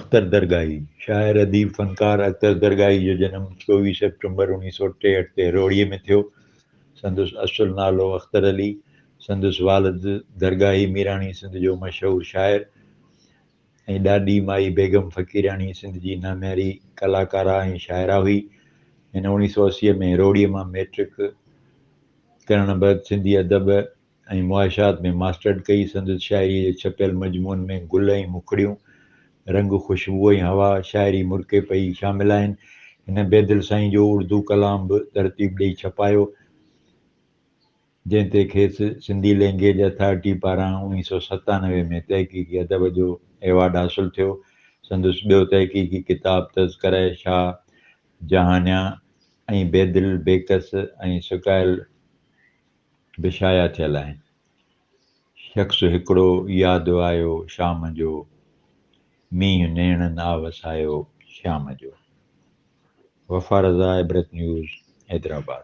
اختر درگاھي شاعر ادیب فنکار اختر درگاھي जो जनम 24 सेप्टेम्बर 1963 ते रोड़ीअ में थियो। संदसि असुल नालो अख्तर अली, संदसि वालिद درگاھي मीराणी सिंध जो मशहूरु शाइर ऐं ॾाॾी माई बेगम फ़क़ीराणी सिंध जी नाम्यारी कलाकारा ऐं शाइरा हुई। हिन 1980 में रोड़ीअ मां मैट्रिक करण बैदि सिंधी अदब ऐं मुआशात में मास्टर्ड कई। संदसि शाइरी जे छपियल मजमूअनि में गुल ऐं मुखड़ियूं, रंग खुशबू ऐं हवा, शाइरी मुर्के पई शामिल आहिनि। हिन बेदिल साईं जो उर्दू कलाम बि तरतीब ॾेई छपायो, जंहिं ते खेसि सिंधी लैंग्वेज अथॉरिटी पारां 1997 में तहक़ीक़ी अदब जो एवॉर्ड हासिलु थियो। संदसि ॿियो तहक़ीक़ी किताब तज़किरा शाह जहानिया ऐं बेदिल बेकस ऐं सुकायल बि शाया थियल आहिनि। शख़्स हिकिड़ो यादि आयो शाम जो, मींहुं नेणनि आ वसायो शाम जो। वफारज़ा, इबरत न्यूज़, हैदराबाद।